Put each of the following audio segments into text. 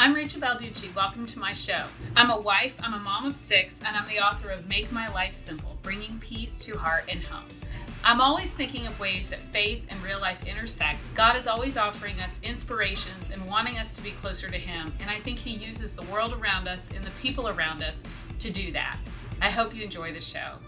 I'm Rachel Balducci. Welcome to my show. I'm a wife, I'm a mom of 6, and I'm the author of Make My Life Simple, Bringing Peace to Heart and Home. I'm always thinking of ways that faith and real life intersect. God is always offering us inspirations and wanting us to be closer to Him, and I think He uses the world around us and the people around us to do that. I hope you enjoy the show.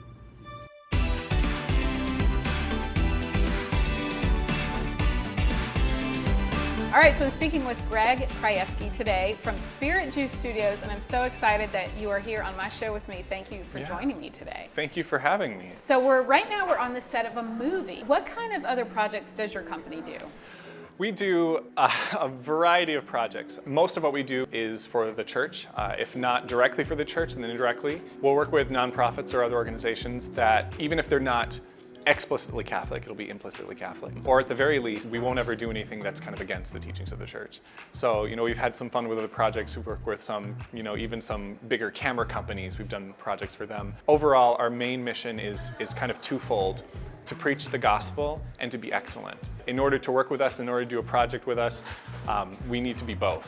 All right, so I'm speaking with Greg Krajewski today from Spirit Juice Studios, and I'm so excited that you are here on my show with me. Thank you for joining me today. Thank you for having me. So right now we're on the set of a movie. What kind of other projects does your company do? We do a variety of projects. Most of what we do is for the church. If not directly for the church, then indirectly. We'll work with nonprofits or other organizations that, even if they're not explicitly Catholic, it'll be implicitly Catholic. Or at the very least, we won't ever do anything that's kind of against the teachings of the church. So, we've had some fun with other projects. We work with some, even some bigger camera companies. We've done projects for them. Overall, our main mission is kind of twofold: to preach the gospel and to be excellent. In order to work with us, in order to do a project with us, we need to be both.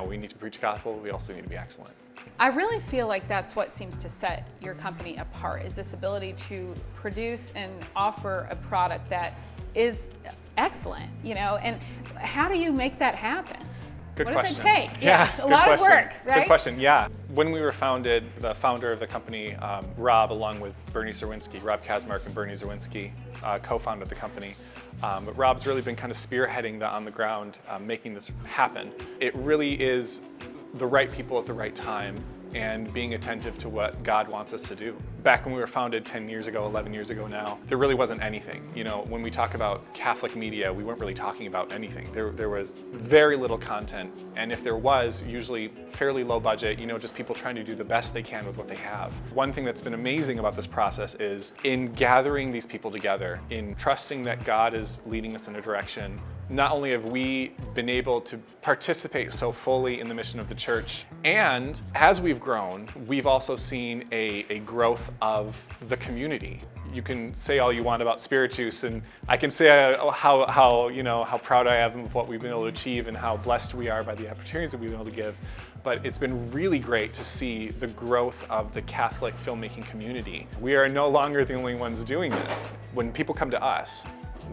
We need to preach the gospel, we also need to be excellent. I really feel like that's what seems to set your company apart, is this ability to produce and offer a product that is excellent, and how do you make that happen? Good what question. Does it take? Yeah, a lot question. Of work, right? Good question, yeah. When we were founded, the founder of the company, Rob, along with Bernie Zerwinski, Rob Kazmark and Bernie Zerwinski, co-founded the company. But Rob's really been kind of spearheading on the ground, making this happen. It really is the right people at the right time and being attentive to what God wants us to do. Back when we were founded 10 years ago, 11 years ago now, there really wasn't anything. When we talk about Catholic media, we weren't really talking about anything. There was very little content, and if there was, usually fairly low budget, just people trying to do the best they can with what they have. One thing that's been amazing about this process is in gathering these people together, in trusting that God is leading us in a direction. Not only have we been able to participate so fully in the mission of the church, and as we've grown, we've also seen a growth of the community. You can say all you want about Spirit Juice, and I can say how proud I am of what we've been able to achieve and how blessed we are by the opportunities that we've been able to give. But it's been really great to see the growth of the Catholic filmmaking community. We are no longer the only ones doing this. When people come to us,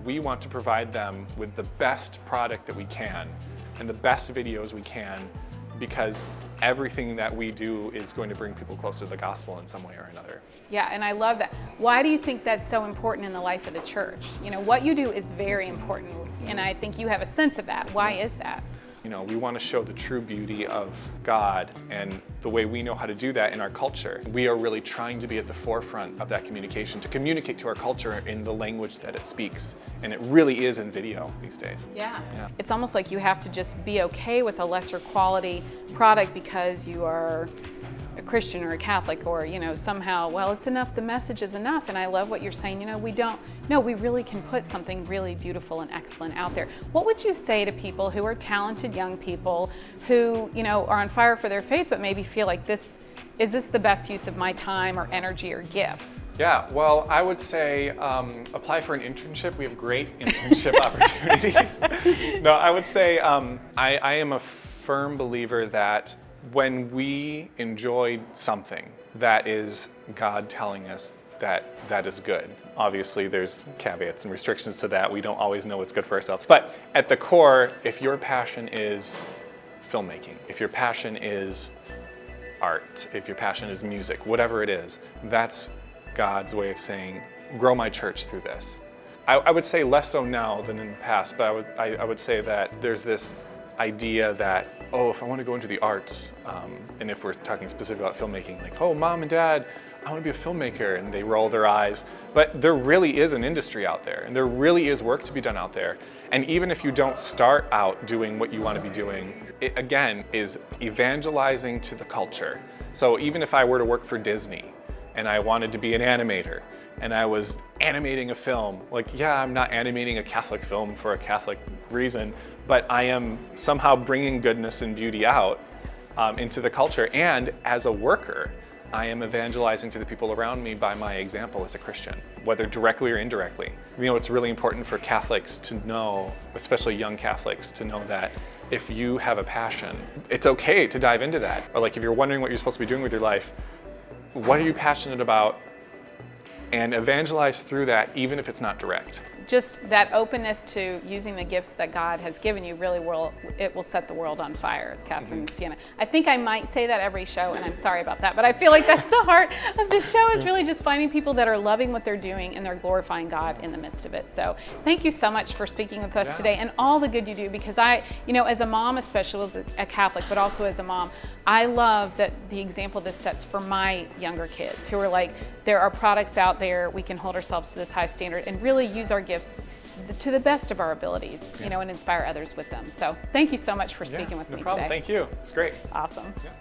we want to provide them with the best product that we can and the best videos we can, because everything that we do is going to bring people closer to the gospel in some way or another. Yeah, and I love that. Why do you think that's so important in the life of the church? What you do is very important, and I think you have a sense of that. Why is that? We want to show the true beauty of God, and the way we know how to do that in our culture. We are really trying to be at the forefront of that communication, to communicate to our culture in the language that it speaks. And it really is in video these days. Yeah. It's almost like you have to just be okay with a lesser quality product because you are a Christian or a Catholic, or somehow, well, it's enough, the message is enough. And I love what you're saying. We really can put something really beautiful and excellent out there. What would you say to people who are talented young people who are on fire for their faith, but maybe feel like is this the best use of my time or energy or gifts? Yeah, well, I would say apply for an internship. We have great internship opportunities. No, I would say I am a firm believer that when we enjoy something, that is God telling us that is good. Obviously, there's caveats and restrictions to that. We don't always know what's good for ourselves. But at the core, if your passion is filmmaking, if your passion is art, if your passion is music, whatever it is, that's God's way of saying, grow my church through this. I would say less so now than in the past, but I would say that there's this idea that, if I want to go into the arts, and if we're talking specifically about filmmaking, like, mom and dad, I want to be a filmmaker, and they roll their eyes. But there really is an industry out there, and there really is work to be done out there. And even if you don't start out doing what you want to be doing, it again is evangelizing to the culture. So even if I were to work for Disney and I wanted to be an animator and I was animating a film, I'm not animating a Catholic film for a Catholic reason, but I am somehow bringing goodness and beauty out into the culture. And as a worker, I am evangelizing to the people around me by my example as a Christian, whether directly or indirectly. It's really important for Catholics to know, especially young Catholics, to know that if you have a passion, it's okay to dive into that. Or like if you're wondering what you're supposed to be doing with your life, what are you passionate about? And evangelize through that, even if it's not direct. Just that openness to using the gifts that God has given you really will set the world on fire, as Catherine and Sienna. I think I might say that every show, and I'm sorry about that, but I feel like that's the heart of the show, is really just finding people that are loving what they're doing and they're glorifying God in the midst of it. So thank you so much for speaking with us today, and all the good you do, because I, as a mom, especially as a Catholic, but also as a mom, I love that the example this sets for my younger kids who are like, there are products out there, we can hold ourselves to this high standard and really use our gifts to the best of our abilities, and inspire others with them. So thank you so much for speaking with me no problem. today. Thank you. It's great. Awesome. Yeah.